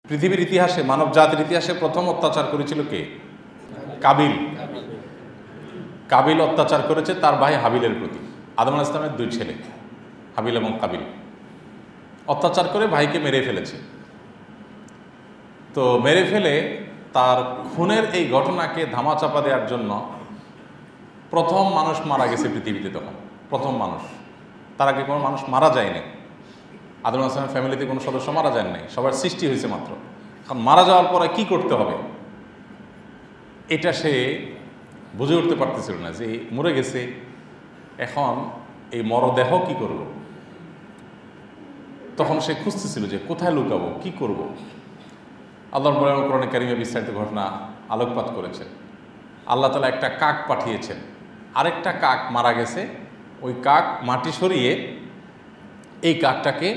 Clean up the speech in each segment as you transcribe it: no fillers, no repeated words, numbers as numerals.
পৃথিবীর ইতিহাসে, মানব জাতির ইতিহাসে প্রথম অত্যাচার করেছিল কে? কাবিল। কাবিল অত্যাচার করেছে তার ভাই হাবিলের প্রতি। আদম আলাইহিস সালামের দুই ছেলে হাবিল এবং কাবিল অত্যাচার করে ভাইকে মেরে ফেলেছে। তো মেরে ফেলে তার খুনের এই ঘটনাকে ধামাচাপা দেওয়ার জন্য প্রথম মানুষ মারা গেছে পৃথিবীতে। তখন প্রথম মানুষ, তার আগে কোনো মানুষ মারা যায়নি। আদম আলাইহিস সালামের ফ্যামিলিতে কোনো সদস্য মারা যান নাই, সবার সৃষ্টি হয়েছে মাত্র। এখন মারা যাওয়ার পরে কি করতে হবে এটা সে বুঝে উঠতে পারতেছিল না, যে মরে গেছে, এখন এই মরদেহ কি করব। তখন সে খুঁজতেছিল যে কোথায় লুকাবো, কি করব। আল্লাহর কোরআনে কারিমে বিস্তারিত ঘটনা আলোকপাত করেছেন। আল্লাহ তাআলা একটা কাক পাঠিয়েছেন, আরেকটা কাক মারা গেছে, ওই কাক মাটি সরিয়ে এই কাকটাকে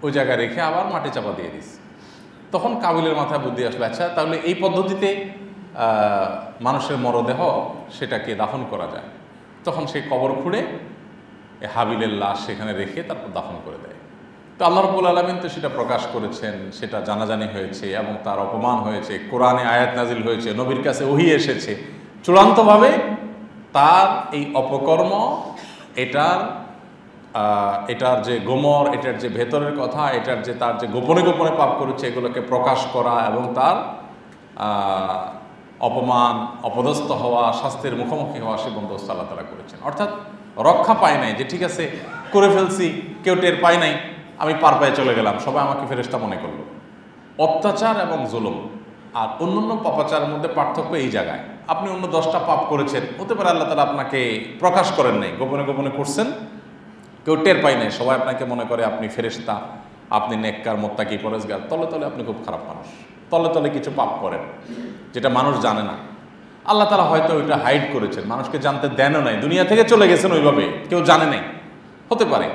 ওই জায়গায় রেখে আবার মাটি চাপা দিয়ে দিস। তখন কাবিলের মাথায় বুদ্ধি আসলো, আচ্ছা তাহলে এই পদ্ধতিতে মানুষের মরদেহ সেটাকে দাফন করা যায়। তখন সেই কবর খুঁড়ে হাবিলের লাশ সেখানে রেখে তারপর দাফন করে দেয়। তো আল্লাহ রাব্বুল আলামিন তো সেটা প্রকাশ করেছেন, সেটা জানাজানি হয়েছে এবং তার অপমান হয়েছে, কোরআনে আয়াত নাজিল হয়েছে, নবীর কাছে ওহী এসেছে। চূড়ান্তভাবে তার এই অপকর্ম, এটার যে গোমর, এটার যে ভেতরের কথা, এটার যে তার যে গোপনে গোপনে পাপ করেছে, এগুলোকে প্রকাশ করা এবং তার অপমান, অপদস্থ হওয়া, শাস্তির মুখোমুখি হওয়া সে বন্দোবস্ত আল্লাহ তাআলা করেছেন। অর্থাৎ রক্ষা পায় নাই যে ঠিক আছে করে ফেলছি, কেউ টের পায় নাই, আমি পার পায়ে চলে গেলাম, সবাই আমাকে ফেরেশতা মনে করলো। অত্যাচার এবং জুলুম আর অন্যান্য পাপাচারের মধ্যে পার্থক্য এই জায়গায়। আপনি অন্য 10টা পাপ করেছেন, হতে পারে আল্লাহ তাআলা আপনাকে প্রকাশ করেন নাই, গোপনে গোপনে করছেন, কেউ টের পায় নাই, সবাই আপনাকে মনে করে আপনি ফেরেশতা, আপনি নেককার, মুত্তাকি, পরেজগার। তলে তলে আপনি খুব খারাপ মানুষ, তলে তলে কিছু পাপ করেন যেটা মানুষ জানে না। আল্লাহ তাআলা হয়তো ওইটা হাইড করেছেন, মানুষকে জানতে দেনও নাই, দুনিয়া থেকে চলে গেছেন ওইভাবে, কেউ জানে নাই। হতে পারে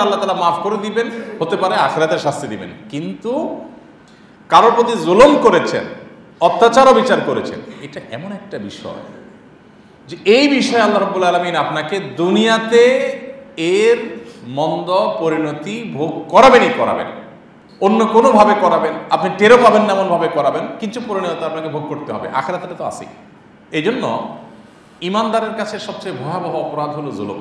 আল্লাহ তাআলা মাফ করে দিবেন, হতে পারে আখিরাতের শাস্তি দিবেন। কিন্তু কারোর প্রতি জুলুম করেছেন, অত্যাচার ও বিচার করেছেন, এটা এমন একটা বিষয় যে এই বিষয়ে আল্লাহ রাব্বুল আলামিন আপনাকে দুনিয়াতে এর মন্দ পরিণতি ভোগ করাবেনই করাবেন, অন্য কোনোভাবে করাবেন, আপনি টেরও পাবেন না এমনভাবে করাবেন, কিন্তু পরিণতি আপনাকে ভোগ করতে হবে। আখিরাতে তো আছেই। এই জন্য ইমানদারের কাছে সবচেয়ে ভয়াবহ অপরাধ হলো জুলুম।